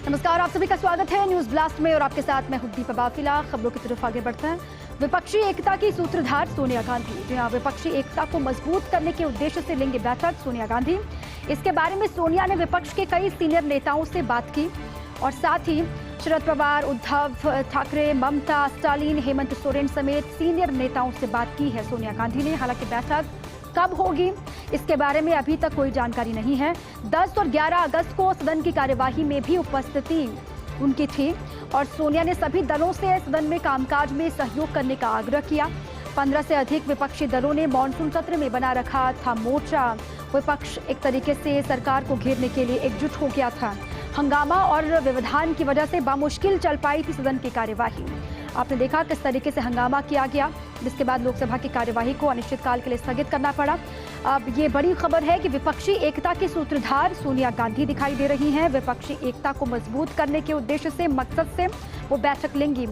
नमस्कार, आप सभी का स्वागत है न्यूज ब्लास्ट में और आपके साथ मैं हूं दीपा बाफिला। खबरों की तरफ आगे बढ़ते हैं। विपक्षी एकता की सूत्रधार सोनिया गांधी। जी हां, विपक्षी एकता को मजबूत करने के उद्देश्य से लेंगे बैठक सोनिया गांधी। इसके बारे में सोनिया ने विपक्ष के कई सीनियर नेताओं से बात की और साथ ही शरद पवार, उद्धव ठाकरे, ममता, स्टालिन, हेमंत सोरेन समेत सीनियर नेताओं से बात की है सोनिया गांधी ने। हालांकि बैठक कब होगी इसके बारे में अभी तक कोई जानकारी नहीं है। 10 और 11 अगस्त को सदन की कार्यवाही में भी उपस्थिति उनकी थी और सोनिया ने सभी दलों से सदन में कामकाज में सहयोग करने का आग्रह किया। 15 से अधिक विपक्षी दलों ने मॉनसून सत्र में बना रखा था मोर्चा। विपक्ष एक तरीके से सरकार को घेरने के लिए एकजुट हो गया था। हंगामा और व्यवधान की वजह से बामुश्किल चल पाई थी सदन की कार्यवाही। आपने देखा किस तरीके से हंगामा किया गया, जिसके बाद लोकसभा की कार्यवाही को अनिश्चितकाल के लिए स्थगित करना पड़ा। अब ये बड़ी खबर है कि विपक्षी एकता की सूत्रधार सोनिया गांधी दिखाई दे रही हैं। विपक्षी एकता को मजबूत करने के उद्देश्य से, मकसद से वो बैठक लेंगी।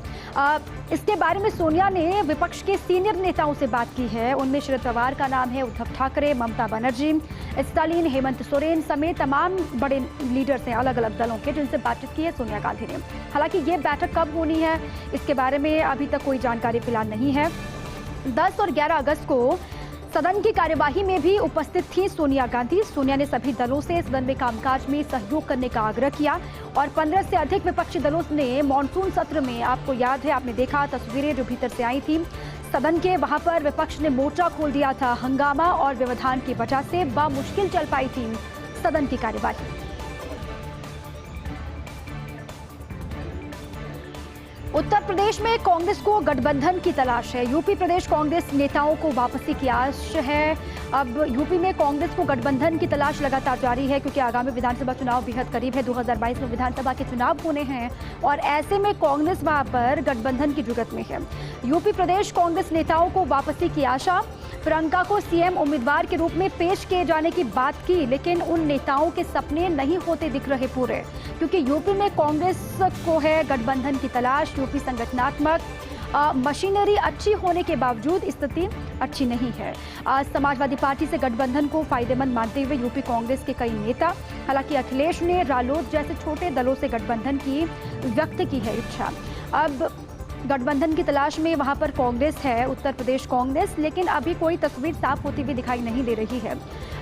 इसके बारे में सोनिया ने विपक्ष के सीनियर नेताओं से बात की है। उनमें शरद पवार का नाम है, उद्धव ठाकरे, ममता बनर्जी, स्टालिन, हेमंत सोरेन समेत तमाम बड़े लीडर्स हैं अलग अलग दलों के, जिनसे बातचीत की है सोनिया गांधी ने। हालांकि ये बैठक कब होनी है इसके बारे में अभी तक कोई जानकारी फिलहाल नहीं है। 10 और 11 अगस्त को सदन की कार्यवाही में भी उपस्थित थी सोनिया गांधी। सोनिया ने सभी दलों से सदन में कामकाज में सहयोग करने का आग्रह किया और 15 से अधिक विपक्षी दलों ने मॉनसून सत्र में, आपको याद है, आपने देखा तस्वीरें जो भीतर से आई थी सदन के, वहां पर विपक्ष ने मोर्चा खोल दिया था। हंगामा और व्यवधान की वजह से बामुश्किल चल पाई थी सदन की कार्यवाही। उत्तर प्रदेश में कांग्रेस को गठबंधन की तलाश है। यूपी प्रदेश कांग्रेस नेताओं को वापसी की आश है। अब यूपी में कांग्रेस को गठबंधन की तलाश लगातार जारी है, क्योंकि आगामी विधानसभा चुनाव बेहद करीब है। 2022 में विधानसभा के चुनाव होने हैं और ऐसे में कांग्रेस वहां पर गठबंधन की जुगत में है। यूपी प्रदेश कांग्रेस नेताओं को वापसी की आशा। प्रियंका को सीएम उम्मीदवार के रूप में पेश किए जाने की बात की, लेकिन उन नेताओं के सपने नहीं होते दिख रहे पूरे, क्योंकि यूपी में कांग्रेस को है गठबंधन की तलाश। यूपी संगठनात्मक मशीनरी अच्छी होने के बावजूद स्थिति अच्छी नहीं है। समाजवादी पार्टी से गठबंधन को फायदेमंद मानते हुए यूपी कांग्रेस के कई नेता, हालांकि अखिलेश ने रालोद जैसे छोटे दलों से गठबंधन की व्यक्त की है इच्छा। अब गठबंधन की तलाश में वहां पर कांग्रेस है, उत्तर प्रदेश कांग्रेस, लेकिन अभी कोई तस्वीर साफ होती हुई दिखाई नहीं दे रही है।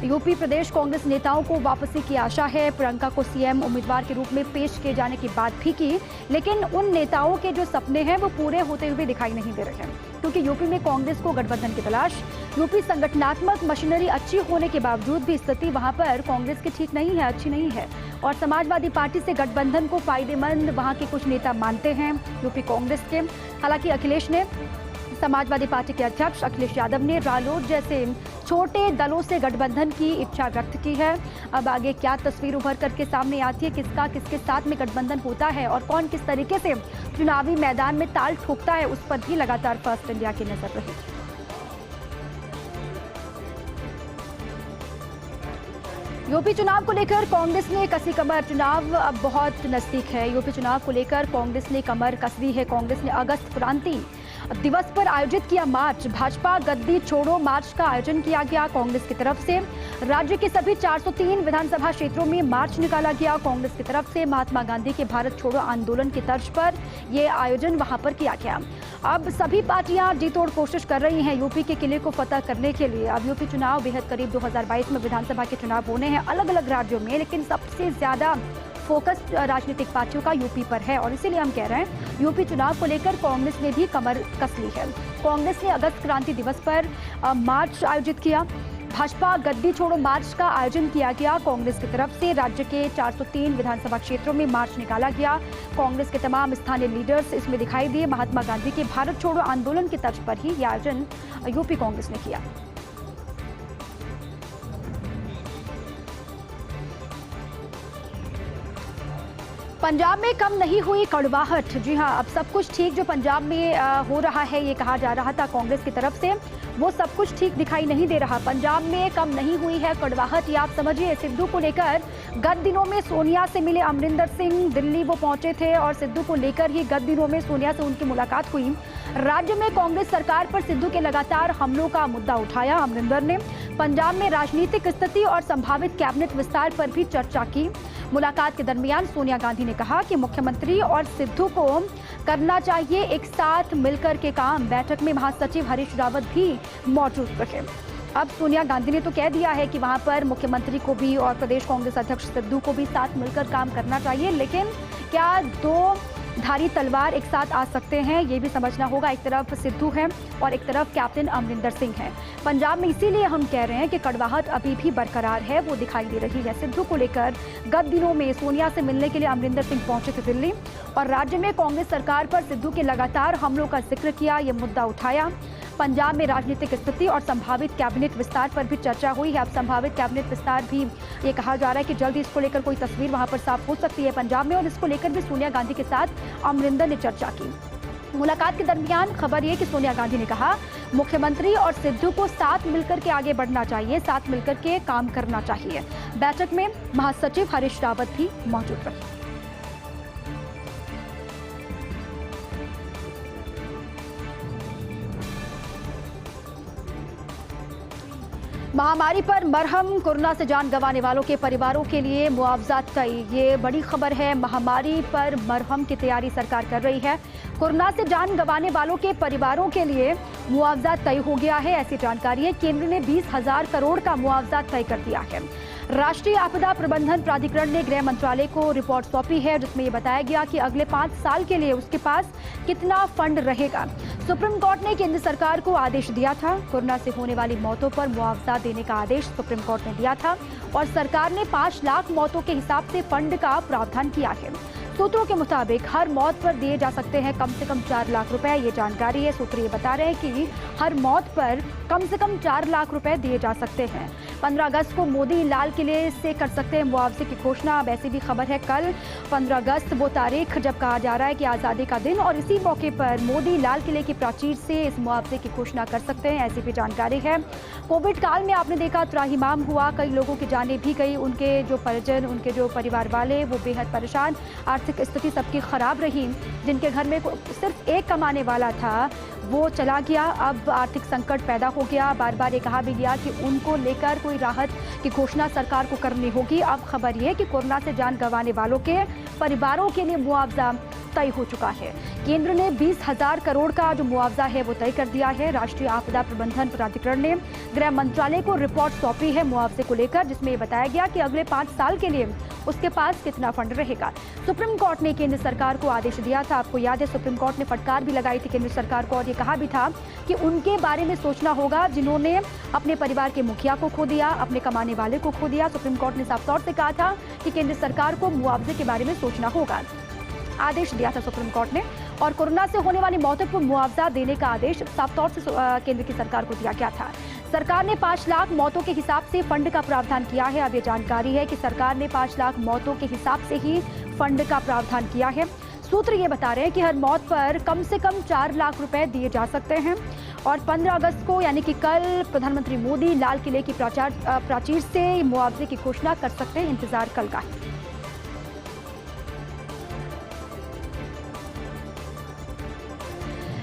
यूपी प्रदेश कांग्रेस नेताओं को वापसी की आशा है। प्रियंका को सीएम उम्मीदवार के रूप में पेश किए जाने की बात भी की, लेकिन उन नेताओं के जो सपने हैं वो पूरे होते हुए दिखाई नहीं दे रहे हैं, क्योंकि यूपी में कांग्रेस को गठबंधन की तलाश। यूपी संगठनात्मक मशीनरी अच्छी होने के बावजूद भी स्थिति वहां पर कांग्रेस की ठीक नहीं है, अच्छी नहीं है और समाजवादी पार्टी से गठबंधन को फायदेमंद वहां के कुछ नेता मानते हैं यूपी कांग्रेस के। हालांकि अखिलेश ने, समाजवादी पार्टी के अध्यक्ष अखिलेश यादव ने रालोद जैसे छोटे दलों से गठबंधन की इच्छा व्यक्त की है। अब आगे क्या तस्वीर उभर करके सामने आती है, किसका किसके साथ में गठबंधन होता है और कौन किस तरीके से चुनावी मैदान में ताल ठोकता है, उस पर भी लगातार फर्स्ट इंडिया की नजर रहेगी। यूपी चुनाव को लेकर कांग्रेस ने कसी कमर। चुनाव अब बहुत नजदीक है। यूपी चुनाव को लेकर कांग्रेस ने कमर कस दी है। कांग्रेस ने अगस्त क्रांति दिवस पर आयोजित किया मार्च। भाजपा गद्दी छोड़ो मार्च का आयोजन किया गया कांग्रेस की तरफ से। राज्य के सभी 403 विधानसभा क्षेत्रों में मार्च निकाला गया कांग्रेस की तरफ से। महात्मा गांधी के भारत छोड़ो आंदोलन की तर्ज पर यह आयोजन वहां पर किया गया। अब सभी पार्टियां जी तोड़ कोशिश कर रही हैं यूपी के किले को फतह करने के लिए। अब यूपी चुनाव बेहद करीब, 2022 में विधानसभा के चुनाव होने हैं अलग अलग राज्यों में, लेकिन सबसे ज्यादा फोकस राजनीतिक पार्टियों का यूपी पर है और इसीलिए हम कह रहे हैं यूपी चुनाव को लेकर कांग्रेस ने भी कमर कस ली है। कांग्रेस ने अगस्त क्रांति दिवस पर मार्च आयोजित किया। भाजपा गद्दी छोड़ो मार्च का आयोजन किया गया कांग्रेस की तरफ से। राज्य के 403 विधानसभा क्षेत्रों में मार्च निकाला गया। कांग्रेस के तमाम स्थानीय लीडर्स इसमें दिखाई दिए। महात्मा गांधी के भारत छोड़ो आंदोलन की तर्ज पर ही यह आयोजन यूपी कांग्रेस ने किया। पंजाब में कम नहीं हुई कड़वाहट। जी हां, अब सब कुछ ठीक जो पंजाब में हो रहा है, ये कहा जा रहा था कांग्रेस की तरफ से, वो सब कुछ ठीक दिखाई नहीं दे रहा। पंजाब में कम नहीं हुई है कड़वाहट, या आप समझिए सिद्धू को लेकर गत दिनों में सोनिया से मिले अमरिंदर सिंह, दिल्ली वो पहुंचे थे और सिद्धू को लेकर ही गत दिनों में सोनिया से उनकी मुलाकात हुई। राज्य में कांग्रेस सरकार पर सिद्धू के लगातार हमलों का मुद्दा उठाया अमरिंदर ने। पंजाब में राजनीतिक स्थिति और संभावित कैबिनेट विस्तार पर भी चर्चा की। मुलाकात के दरमियान सोनिया गांधी ने कहा कि मुख्यमंत्री और सिद्धू को करना चाहिए एक साथ मिलकर के काम। बैठक में महासचिव हरीश रावत भी मौजूद रहे। अब सोनिया गांधी ने तो कह दिया है कि वहां पर मुख्यमंत्री को भी और प्रदेश कांग्रेस अध्यक्ष सिद्धू को भी साथ मिलकर काम करना चाहिए, लेकिन क्या दो धारी तलवार एक साथ आ सकते हैं, ये भी समझना होगा। एक तरफ सिद्धू है और एक तरफ कैप्टन अमरिंदर सिंह है पंजाब में। इसीलिए हम कह रहे हैं कि कड़वाहट अभी भी बरकरार है, वो दिखाई दे रही है। सिद्धू को लेकर गत दिनों में सोनिया से मिलने के लिए अमरिंदर सिंह पहुंचे थे दिल्ली और राज्य में कांग्रेस सरकार पर सिद्धू के लगातार हमलों का जिक्र किया, ये मुद्दा उठाया। पंजाब में राजनीतिक स्थिति और संभावित कैबिनेट विस्तार पर भी चर्चा हुई है। अब संभावित कैबिनेट विस्तार भी ये कहा जा रहा है कि जल्दी इसको लेकर कोई तस्वीर वहां पर साफ हो सकती है पंजाब में, और इसको लेकर भी सोनिया गांधी के साथ अमरिंदर ने चर्चा की। मुलाकात के दरमियान खबर ये कि सोनिया गांधी ने कहा मुख्यमंत्री और सिद्धू को साथ मिलकर के आगे बढ़ना चाहिए, साथ मिलकर के काम करना चाहिए। बैठक में महासचिव हरीश रावत भी मौजूद रहे। महामारी पर मरहम, कोरोना से जान गंवाने वालों के परिवारों के लिए मुआवजा तय। ये बड़ी खबर है। महामारी पर मरहम की तैयारी सरकार कर रही है। कोरोना से जान गंवाने वालों के परिवारों के लिए मुआवजा तय हो गया है, ऐसी जानकारी है। केंद्र ने 20,000 करोड़ का मुआवजा तय कर दिया है। राष्ट्रीय आपदा प्रबंधन प्राधिकरण ने गृह मंत्रालय को रिपोर्ट सौंपी है, जिसमें ये बताया गया कि अगले 5 साल के लिए उसके पास कितना फंड रहेगा। सुप्रीम कोर्ट ने केंद्र सरकार को आदेश दिया था। कोरोना से होने वाली मौतों पर मुआवजा देने का आदेश सुप्रीम कोर्ट ने दिया था और सरकार ने 5 लाख मौतों के हिसाब से फंड का प्रावधान किया है। सूत्रों के मुताबिक हर मौत पर दिए जा सकते हैं कम से कम 4 लाख रुपए, ये जानकारी है। सूत्र ये बता रहे हैं कि हर मौत पर कम से कम 4 लाख रुपए दिए जा सकते हैं। 15 अगस्त को मोदी लाल किले से कर सकते हैं मुआवजे की घोषणा। अब ऐसी भी खबर है, कल 15 अगस्त वो तारीख जब कहा जा रहा है कि आज़ादी का दिन, और इसी मौके पर मोदी लाल किले की प्राचीर से इस मुआवजे की घोषणा कर सकते हैं, ऐसी भी जानकारी है। कोविड काल में आपने देखा त्राहिमाम हुआ, कई लोगों की जानें भी गई, उनके जो परिजन, उनके जो परिवार वाले वो बेहद परेशान, आर्थिक स्थिति सबकी खराब रही। जिनके घर में सिर्फ एक कमाने वाला था वो चला गया, अब आर्थिक संकट पैदा हो गया। बार बार ये कहा भी गया कि उनको लेकर कोई राहत की घोषणा सरकार को करनी होगी। अब खबर ये कि कोरोना से जान गंवाने वालों के परिवारों के लिए मुआवजा तय हो चुका है। केंद्र ने 20,000 करोड़ का जो मुआवजा है वो तय कर दिया है। राष्ट्रीय आपदा प्रबंधन प्राधिकरण ने गृह मंत्रालय को रिपोर्ट सौंपी है मुआवजे को लेकर, जिसमें बताया गया कि अगले 5 साल के लिए उसके पास कितना फंड रहेगा। सुप्रीम कोर्ट ने केंद्र सरकार को आदेश दिया था। आपको याद है, सुप्रीम कोर्ट ने फटकार भी लगाई थी केंद्र सरकार को और ये कहा भी था कि उनके बारे में सोचना होगा जिन्होंने अपने परिवार के मुखिया को खो दिया, अपने कमाने वाले को खो दिया। सुप्रीम कोर्ट ने साफ तौर से कहा था कि केंद्र सरकार को मुआवजे के बारे में सोचना होगा। आदेश दिया था सुप्रीम कोर्ट ने, और कोरोना से होने वाली मौतों को मुआवजा देने का आदेश साफ तौर से केंद्र की सरकार को दिया गया था। सरकार ने 5 लाख मौतों के हिसाब से फंड का प्रावधान किया है। अब ये जानकारी है कि सरकार ने 5 लाख मौतों के हिसाब से ही फंड का प्रावधान किया है। सूत्र ये बता रहे हैं कि हर मौत पर कम से कम 4 लाख रुपए दिए जा सकते हैं, और 15 अगस्त को यानी कि कल प्रधानमंत्री मोदी लाल किले की प्राचीर से मुआवजे की घोषणा कर सकते हैं। इंतजार कल का है।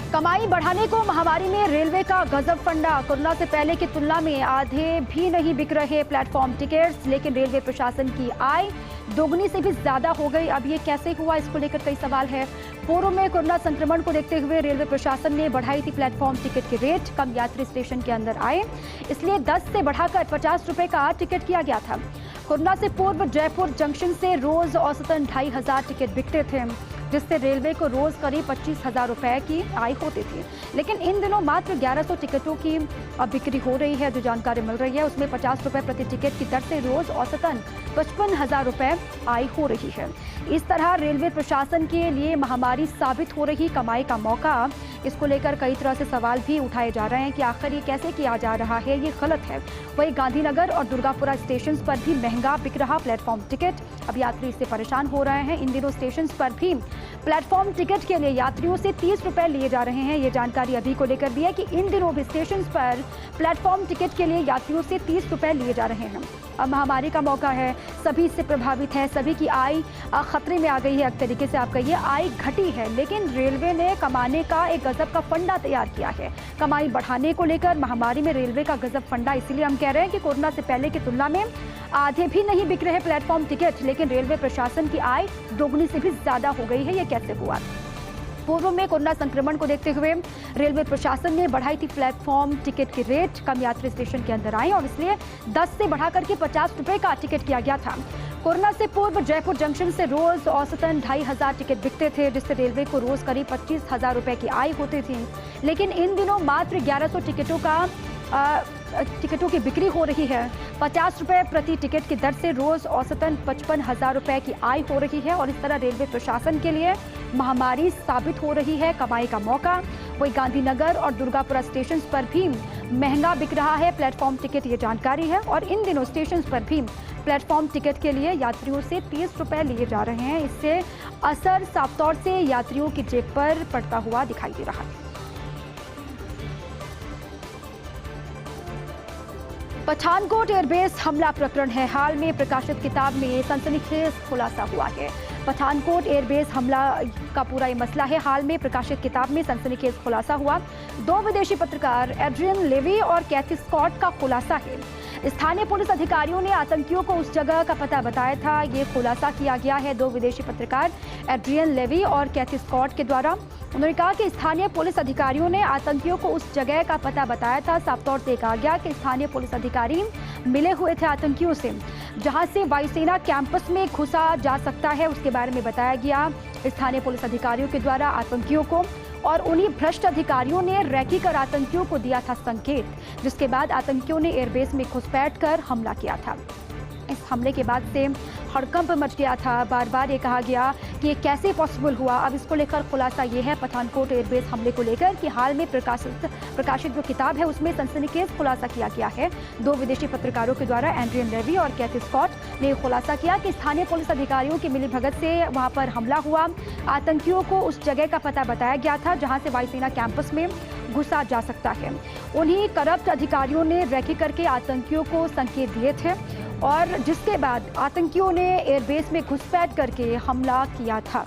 कमाई बढ़ाने को महामारी में रेलवे का गजब फंडा। कोरोना से पहले की तुलना में आधे भी नहीं बिक रहे प्लेटफॉर्म टिकट्स, लेकिन रेलवे प्रशासन की आय दोगुनी से भी ज्यादा हो गई। अब ये कैसे हुआ, इसको लेकर कई सवाल है। पूर्व में कोरोना संक्रमण को देखते हुए रेलवे प्रशासन ने बढ़ाई थी प्लेटफॉर्म टिकट के रेट। कम यात्री स्टेशन के अंदर आए, इसलिए 10 से बढ़ाकर 50 रुपए का टिकट किया गया था। कोरोना से पूर्व जयपुर जंक्शन से रोज औसतन 2,500 टिकट बिकते थे, जिससे रेलवे को रोज करीब 25,000 रुपए की आय होती थी। लेकिन इन दिनों मात्र 1100 टिकटों की बिक्री हो रही है। जो जानकारी मिल रही है उसमें 50 रुपए प्रति टिकट की दर से रोज औसतन 55,000 रुपए आय हो रही है। इस तरह रेलवे प्रशासन के लिए महामारी साबित हो रही कमाई का मौका। इसको लेकर कई तरह से सवाल भी उठाए जा रहे हैं कि आखिर ये कैसे किया जा रहा है, ये गलत है। वहीं गांधीनगर और दुर्गापुरा स्टेशन पर भी महंगा बिक रहा प्लेटफॉर्म टिकट। अब यात्री इससे परेशान हो रहे हैं। इन दिनों स्टेशन पर भी प्लेटफॉर्म टिकट के लिए यात्रियों से 30 रुपए लिए जा रहे हैं। ये जानकारी अभी को लेकर भी है कि इन दिनों भी स्टेशन पर प्लेटफॉर्म टिकट के लिए यात्रियों से 30 रुपए लिए जा रहे हैं। महामारी का मौका है, सभी इससे प्रभावित हैं, सभी की आय खतरे में आ गई है। एक तरीके से आप कहिए आय घटी है, लेकिन रेलवे ने कमाने का एक गजब का फंडा तैयार किया है। कमाई बढ़ाने को लेकर महामारी में रेलवे का गजब फंडा, इसीलिए हम कह रहे हैं कि कोरोना से पहले की तुलना में आधे भी नहीं बिक रहे प्लेटफॉर्म टिकट, लेकिन रेलवे प्रशासन की आय दोगुनी से भी ज्यादा हो गई है। ये कैसे हुआ? पूर्व में कोरोना संक्रमण को देखते हुए रेलवे प्रशासन ने बढ़ाई थी प्लेटफॉर्म टिकट की रेट। कम यात्री स्टेशन के अंदर आए और इसलिए 10 से बढ़ा करके 50 रुपए का टिकट किया गया था। कोरोना से पूर्व जयपुर जंक्शन से रोज औसतन 2500 टिकट बिकते थे, जिससे रेलवे को रोज करीब 25,000 रुपए की आय होती थी। लेकिन इन दिनों मात्र 1100 टिकटों की बिक्री हो रही है। 50 रुपए प्रति टिकट की दर से रोज औसतन 55,000 रुपए की आय हो रही है और इस तरह रेलवे प्रशासन के लिए महामारी साबित हो रही है कमाई का मौका। वही गांधीनगर और दुर्गापुरा स्टेशन पर भी महंगा बिक रहा है प्लेटफॉर्म टिकट, ये जानकारी है। और इन दिनों स्टेशन पर भी प्लेटफॉर्म टिकट के लिए यात्रियों से 30 रुपए लिए जा रहे हैं। इससे असर साफ तौर से यात्रियों की जेब पर पड़ता हुआ दिखाई दे रहा है। पठानकोट एयरबेस हमला प्रकरण है। हाल में प्रकाशित किताब में सनसनीखेज खुलासा हुआ है। पठानकोट एयरबेस हमला का पूरा ये मसला है। हाल में प्रकाशित किताब में सनसनीखेज खुलासा हुआ। 2 विदेशी पत्रकार एड्रियन लेवी और कैथी स्कॉट का खुलासा है। स्थानीय पुलिस अधिकारियों ने आतंकियों को उस जगह का पता बताया था। ये खुलासा किया गया है 2 विदेशी पत्रकार एड्रियन लेवी और कैथी स्कॉट के द्वारा। उन्होंने कहा कि स्थानीय पुलिस अधिकारियों ने आतंकियों को उस जगह का पता बताया था। साफ तौर से कहा गया कि स्थानीय पुलिस अधिकारी मिले हुए थे आतंकियों से, जहां से वायुसेना कैंपस में घुसा जा सकता है उसके बारे में बताया गया स्थानीय पुलिस अधिकारियों के द्वारा आतंकियों को। और उन्हीं भ्रष्ट अधिकारियों ने रैकी कर आतंकियों को दिया था संकेत, जिसके बाद आतंकियों ने एयरबेस में घुसपैठ कर हमला किया था। इस हमले के बाद से हड़कंप मच गया था। बार बार ये कहा गया कि ये कैसे पॉसिबल हुआ। अब इसको लेकर खुलासा ये है पठानकोट एयरबेस हमले को लेकर कि हाल में प्रकाशित जो किताब है उसमें सनसनीखेज खुलासा किया गया है 2 विदेशी पत्रकारों के द्वारा। एड्रियन लेवी और कैथी स्कॉट ने खुलासा किया कि स्थानीय पुलिस अधिकारियों की मिलीभगत से वहां पर हमला हुआ। आतंकियों को उस जगह का पता बताया गया था जहां से वायुसेना कैंपस में घुसा जा सकता है। उन्हीं करप्ट अधिकारियों ने रैकी करके आतंकियों को संकेत दिए थे और जिसके बाद आतंकियों ने एयरबेस में घुसपैठ करके हमला किया था।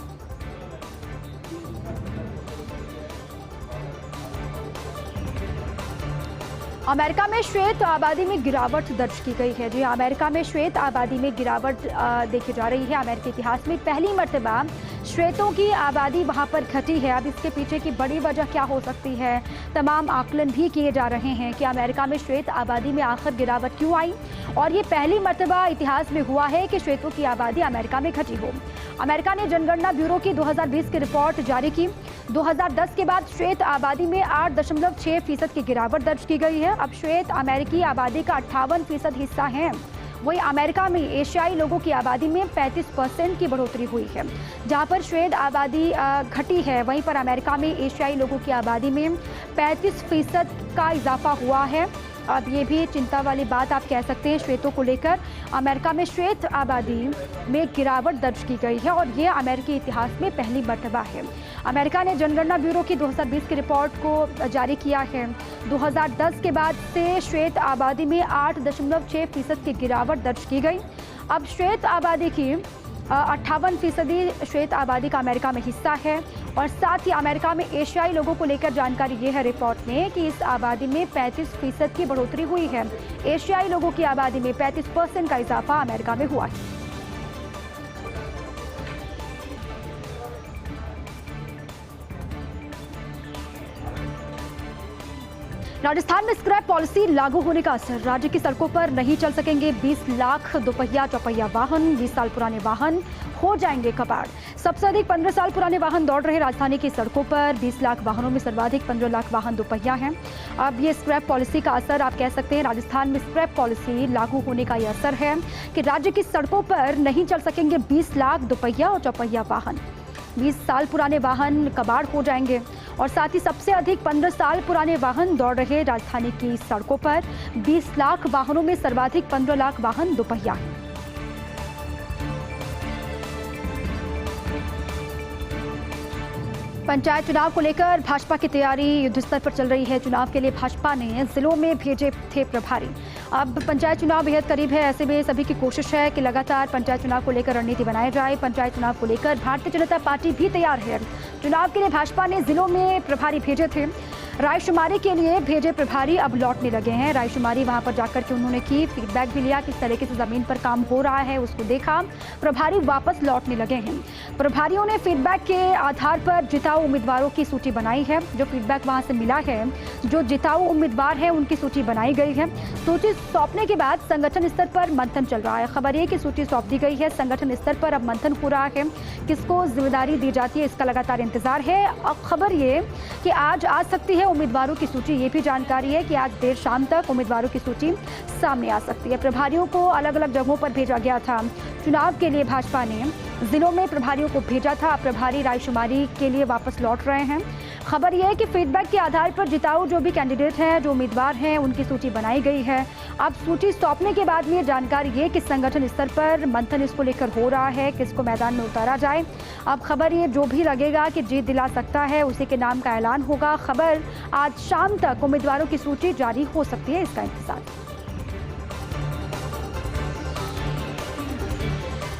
अमेरिका में श्वेत आबादी में गिरावट दर्ज की गई है। जी, अमेरिका में श्वेत आबादी में गिरावट देखी जा रही है। अमेरिकी इतिहास में पहली मर्तबा श्वेतों की आबादी वहां पर घटी है। अब इसके पीछे की बड़ी वजह क्या हो सकती है? तमाम आकलन भी किए जा रहे हैं कि अमेरिका में श्वेत आबादी में आखिर गिरावट क्यों आई और ये पहली मर्तबा इतिहास में हुआ है कि श्वेतों की आबादी अमेरिका में घटी हो। अमेरिका ने जनगणना ब्यूरो की 2020 की रिपोर्ट जारी की। 2010 के बाद श्वेत आबादी में 8.6% की गिरावट दर्ज की गई है। अब श्वेत अमेरिकी आबादी का 58% हिस्सा है। वहीं अमेरिका में एशियाई लोगों की आबादी में 35% की बढ़ोतरी हुई है। जहां पर श्वेत आबादी घटी है, वहीं पर अमेरिका में एशियाई लोगों की आबादी में 35% का इजाफा हुआ है। अब ये भी चिंता वाली बात आप कह सकते हैं श्वेतों को लेकर। अमेरिका में श्वेत आबादी में गिरावट दर्ज की गई है और ये अमेरिकी इतिहास में पहली मर्तबा है। अमेरिका ने जनगणना ब्यूरो की 2020 की रिपोर्ट को जारी किया है। 2010 के बाद से श्वेत आबादी में 8.6% की गिरावट दर्ज की गई। अब श्वेत आबादी की 58% श्वेत आबादी का अमेरिका में हिस्सा है और साथ ही अमेरिका में एशियाई लोगों को लेकर जानकारी ये है रिपोर्ट में कि इस आबादी में 35% की बढ़ोतरी हुई है। एशियाई लोगों की आबादी में 35% का इजाफा अमेरिका में हुआ है। राजस्थान में स्क्रैप पॉलिसी लागू होने का असर। राज्य की सड़कों पर नहीं चल सकेंगे 20 लाख दोपहिया चौपहिया वाहन। 20 साल पुराने वाहन हो जाएंगे कबाड़। सबसे अधिक 15 साल पुराने वाहन दौड़ रहे राजधानी की सड़कों पर। 20 लाख वाहनों में सर्वाधिक 15 लाख वाहन दोपहिया हैं। अब ये स्क्रैप पॉलिसी का असर आप कह सकते हैं। राजस्थान में स्क्रैप पॉलिसी लागू होने का यह असर है कि राज्य की सड़कों पर नहीं चल सकेंगे 20 लाख दोपहिया और चौपहिया वाहन। 20 साल पुराने वाहन कबाड़ हो जाएंगे और साथ ही सबसे अधिक 15 साल पुराने वाहन दौड़ रहे राजधानी की सड़कों पर। 20 लाख वाहनों में सर्वाधिक 15 लाख वाहन दोपहिया हैं। पंचायत चुनाव को लेकर भाजपा की तैयारी युद्ध स्तर पर चल रही है। चुनाव के लिए भाजपा ने जिलों में भेजे थे प्रभारी। अब पंचायत चुनाव बेहद करीब है, ऐसे में सभी की कोशिश है कि लगातार पंचायत चुनाव को लेकर रणनीति बनाई जाए। पंचायत चुनाव को लेकर भारतीय जनता पार्टी भी तैयार है। चुनाव के लिए भाजपा ने जिलों में प्रभारी भेजे थे। रायशुमारी के लिए भेजे प्रभारी अब लौटने लगे हैं। रायशुमारी वहां पर जाकर के उन्होंने की, फीडबैक भी लिया, किस तरीके से जमीन पर काम हो रहा है उसको देखा। प्रभारी वापस लौटने लगे हैं। प्रभारियों ने फीडबैक के आधार पर जिताऊ उम्मीदवारों की सूची बनाई है। जो फीडबैक वहां से मिला है, जो जिताऊ उम्मीदवार है उनकी सूची बनाई गई है। सूची सौंपने के बाद संगठन स्तर पर मंथन चल रहा है। खबर ये कि सूची सौंप दी गई है, संगठन स्तर पर अब मंथन हो रहा है। किसको जिम्मेदारी दी जाती है इसका लगातार इंतजार है। अब खबर ये कि आज आ सकती है उम्मीदवारों की सूची। ये भी जानकारी है कि आज देर शाम तक उम्मीदवारों की सूची सामने आ सकती है। प्रभारियों को अलग अलग जगहों पर भेजा गया था। चुनाव के लिए भाजपा ने जिलों में प्रभारियों को भेजा था। प्रभारी रायशुमारी के लिए वापस लौट रहे हैं। खबर यह है कि फीडबैक के आधार पर जिताऊ जो भी कैंडिडेट हैं, जो उम्मीदवार हैं, उनकी सूची बनाई गई है। अब सूची सौंपने के बाद में जानकारी ये कि संगठन स्तर पर मंथन इसको लेकर हो रहा है, किसको मैदान में उतारा जाए। अब खबर ये जो भी लगेगा कि जीत दिला सकता है उसी के नाम का ऐलान होगा। खबर आज शाम तक उम्मीदवारों की सूची जारी हो सकती है, इसका इंतजार।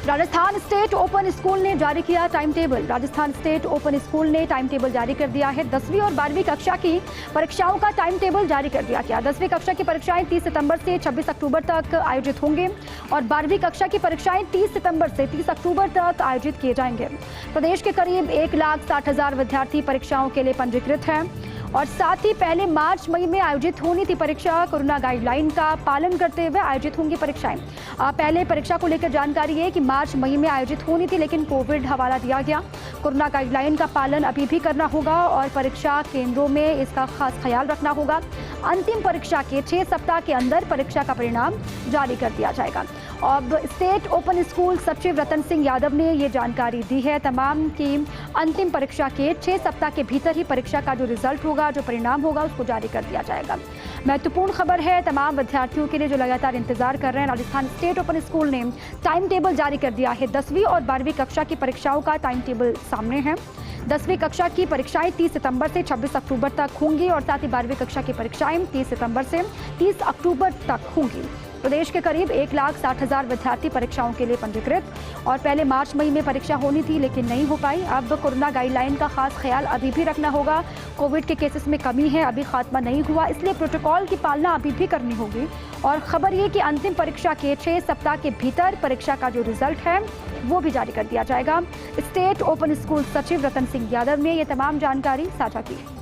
राजस्थान स्टेट ओपन स्कूल ने जारी किया time table. Rajasthan state open school ने टाइम टेबल जारी कर दिया है। 10वीं और 12वीं कक्षा की परीक्षाओं का टाइम टेबल जारी कर दिया गया। 10वीं कक्षा की परीक्षाएं 30 सितंबर से 26 अक्टूबर तक आयोजित होंगे और 12वीं कक्षा की परीक्षाएं 30 सितंबर से 30 अक्टूबर तक आयोजित किए जाएंगे। प्रदेश के करीब 1,60,000 विद्यार्थी परीक्षाओं के लिए पंजीकृत हैं और साथ ही पहले मार्च मई में आयोजित होनी थी परीक्षा। कोरोना गाइडलाइन का पालन करते हुए आयोजित होंगी परीक्षाएं। पहले परीक्षा को लेकर जानकारी है कि मार्च मई में आयोजित होनी थी, लेकिन कोविड हवाला दिया गया। कोरोना गाइडलाइन का पालन अभी भी करना होगा और परीक्षा केंद्रों में इसका खास ख्याल रखना होगा। अंतिम परीक्षा के 6 सप्ताह के अंदर परीक्षा का परिणाम जारी कर दिया जाएगा। अब स्टेट ओपन स्कूल सचिव रतन सिंह यादव ने ये जानकारी दी है तमाम की अंतिम परीक्षा के 6 सप्ताह के भीतर ही परीक्षा का जो रिजल्ट होगा, जो परिणाम होगा, उसको जारी कर दिया जाएगा। महत्वपूर्ण खबर है तमाम विद्यार्थियों के लिए जो लगातार इंतजार कर रहे हैं। राजस्थान स्टेट ओपन स्कूल ने टाइम टेबल जारी कर दिया है। 10वीं और 12वीं कक्षा की परीक्षाओं का टाइम टेबल सामने है। 10वीं कक्षा की परीक्षाएं 30 सितंबर से 26 अक्टूबर तक होंगी और साथ ही 12वीं कक्षा की परीक्षाएं 30 सितंबर से 30 अक्टूबर तक होंगी। प्रदेश के करीब 1,60,000 विद्यार्थी परीक्षाओं के लिए पंजीकृत और पहले मार्च मई में परीक्षा होनी थी लेकिन नहीं हो पाई। अब कोरोना गाइडलाइन का खास ख्याल अभी भी रखना होगा। कोविड के केसेस में कमी है, अभी खात्मा नहीं हुआ, इसलिए प्रोटोकॉल की पालना अभी भी करनी होगी। और खबर ये कि अंतिम परीक्षा के 6 सप्ताह के भीतर परीक्षा का जो रिजल्ट है वो भी जारी कर दिया जाएगा। स्टेट ओपन स्कूल सचिव रतन सिंह यादव ने ये तमाम जानकारी साझा की है।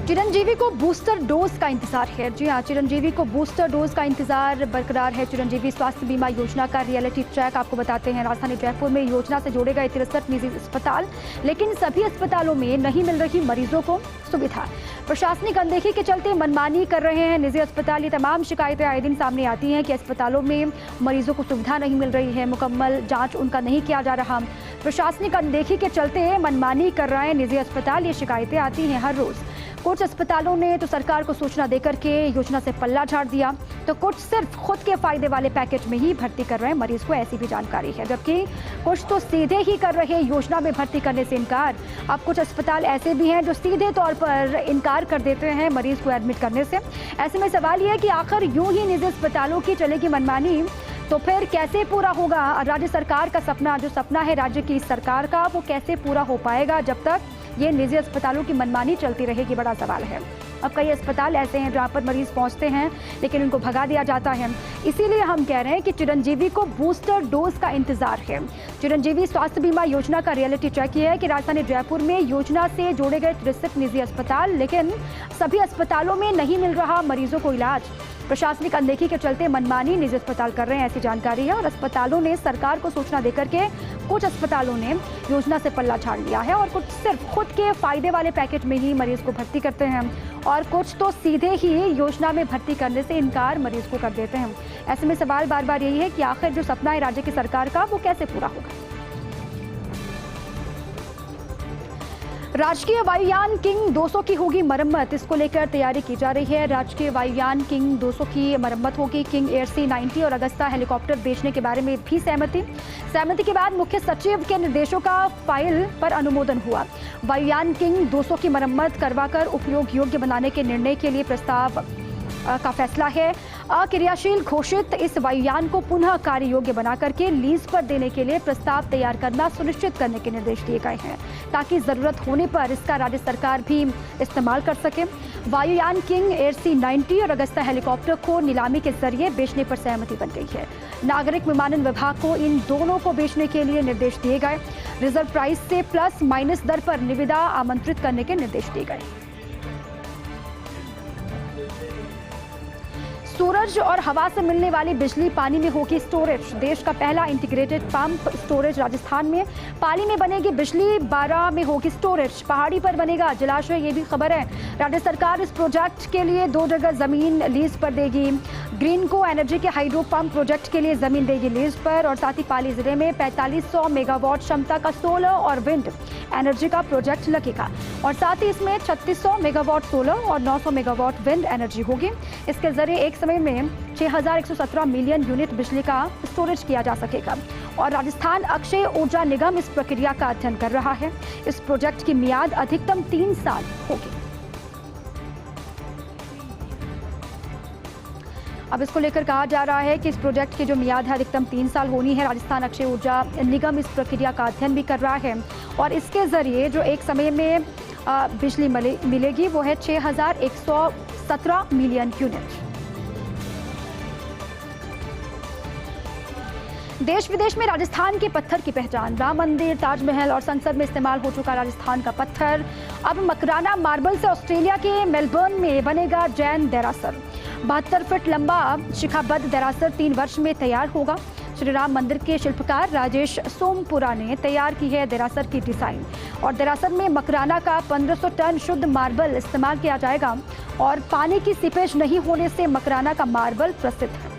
चिरंजीवी को बूस्टर डोज का इंतजार है। जी हाँ, चिरंजीवी को बूस्टर डोज का इंतजार बरकरार है। चिरंजीवी स्वास्थ्य बीमा योजना का रियलिटी चेक आपको बताते हैं। राजधानी जयपुर में योजना से जोड़े गए 63 निजी अस्पताल, लेकिन सभी अस्पतालों में नहीं मिल रही मरीजों को सुविधा। प्रशासनिक अनदेखी के चलते मनमानी कर रहे हैं निजी अस्पताल। ये तमाम शिकायतें आए दिन सामने आती हैं कि अस्पतालों में मरीजों को सुविधा नहीं मिल रही है, मुकम्मल जाँच उनका नहीं किया जा रहा। प्रशासनिक अनदेखी के चलते मनमानी कर रहे हैं निजी अस्पताल। ये शिकायतें आती हैं हर रोज़। कुछ अस्पतालों ने तो सरकार को सूचना देकर के योजना से पल्ला झाड़ दिया, तो कुछ सिर्फ खुद के फायदे वाले पैकेज में ही भर्ती कर रहे हैं मरीज को, ऐसी भी जानकारी है। जबकि कुछ तो सीधे ही कर रहे योजना में भर्ती करने से इनकार। अब कुछ अस्पताल ऐसे भी हैं जो सीधे तौर पर इनकार कर देते हैं मरीज को एडमिट करने से। ऐसे में सवाल यह है कि आखिर यूं ही निजी अस्पतालों की चलेगी मनमानी तो फिर कैसे पूरा होगा राज्य सरकार का सपना? जो सपना है राज्य की सरकार का, वो कैसे पूरा हो पाएगा जब तक ये निजी अस्पतालों की मनमानी चलती रहेगी? बड़ा सवाल है। अब कई अस्पताल ऐसे हैं जहां पर मरीज पहुंचते हैं लेकिन उनको भगा दिया जाता है। इसीलिए हम कह रहे हैं कि चिरंजीवी को बूस्टर डोज का इंतजार है। चिरंजीवी स्वास्थ्य बीमा योजना का रियलिटी चेक ये है कि राजधानी जयपुर में योजना से जोड़े गए 63 निजी अस्पताल, लेकिन सभी अस्पतालों में नहीं मिल रहा मरीजों को इलाज। प्रशासनिक अनदेखी के चलते मनमानी निजी अस्पताल कर रहे हैं, ऐसी जानकारी है। और अस्पतालों ने सरकार को सूचना देकर के कुछ अस्पतालों ने योजना से पल्ला झाड़ लिया है और कुछ सिर्फ खुद के फायदे वाले पैकेज में ही मरीज को भर्ती करते हैं और कुछ तो सीधे ही योजना में भर्ती करने से इनकार मरीज को कर देते हैं। ऐसे में सवाल बार बार यही है कि आखिर जो सपना है राज्य की सरकार का, वो कैसे पूरा होगा? राजकीय वायुयान किंग 200 की होगी मरम्मत, इसको लेकर तैयारी की जा रही है। राजकीय वायुयान किंग 200 की मरम्मत होगी। किंग एयर C-90 और अगस्ता हेलीकॉप्टर बेचने के बारे में भी सहमति के बाद मुख्य सचिव के निर्देशों का फाइल पर अनुमोदन हुआ। वायुयान किंग 200 की मरम्मत करवाकर उपयोग योग्य बनाने के निर्णय के लिए प्रस्ताव का फैसला है। अक्रियाशील घोषित इस वायुयान को पुनः कार्य योग्य बना करके लीज पर देने के लिए प्रस्ताव तैयार करना सुनिश्चित करने के निर्देश दिए गए हैं, ताकि जरूरत होने पर इसका राज्य सरकार भी इस्तेमाल कर सके। वायुयान किंग एयर C-90 और अगस्ता हेलीकॉप्टर को नीलामी के जरिए बेचने पर सहमति बन गई है। नागरिक विमानन विभाग को इन दोनों को बेचने के लिए निर्देश दिए गए। रिजर्व प्राइस से प्लस माइनस दर पर निविदा आमंत्रित करने के निर्देश दिए गए। सूरज और हवा से मिलने वाली बिजली पानी में होगी स्टोरेज। देश का पहला इंटीग्रेटेड पंप स्टोरेज राजस्थान में। पानी में बनेगी बिजली, 12 में होगी स्टोरेज। पहाड़ी पर बनेगा जलाशय, ये भी खबर है। राज्य सरकार इस प्रोजेक्ट के लिए 2 जगह जमीन लीज पर देगी। ग्रीनको एनर्जी के हाइड्रो पंप प्रोजेक्ट के लिए जमीन देगी लीज पर, और साथ ही पाली जिले में 4500 मेगावाट क्षमता का सोलर और विंड एनर्जी का प्रोजेक्ट लगेगा, और साथ ही इसमें 3600 मेगावाट सोलर और 900 मेगावाट विंड एनर्जी होगी। इसके जरिए एक समय में 6117 मिलियन यूनिट बिजली का स्टोरेज किया जा सकेगा। और राजस्थान अक्षय ऊर्जा निगम इस प्रक्रिया का अध्ययन कर रहा है। इस प्रोजेक्ट की मियाद अधिकतम 3 साल होगी। अब इसको लेकर कहा जा रहा है कि इस प्रोजेक्ट की जो मियाद है अधिकतम 3 साल होनी है। राजस्थान अक्षय ऊर्जा निगम इस प्रक्रिया का अध्ययन भी कर रहा है, और इसके जरिए जो एक समय में बिजली मिलेगी वो है 6117 मिलियन यूनिट। देश विदेश में राजस्थान के पत्थर की पहचान। राम मंदिर, ताजमहल और संसद में इस्तेमाल हो चुका राजस्थान का पत्थर अब मकराना मार्बल से ऑस्ट्रेलिया के मेलबर्न में बनेगा जैन देरासर। 72 फीट लंबा शिखाबद्ध देरासर 3 वर्ष में तैयार होगा। श्री राम मंदिर के शिल्पकार राजेश सोमपुरा ने तैयार की है देरासर की डिजाइन, और देरासर में मकराना का 1500 टन शुद्ध मार्बल इस्तेमाल किया जाएगा, और पानी की सीपेज नहीं होने से मकराना का मार्बल प्रसिद्ध है।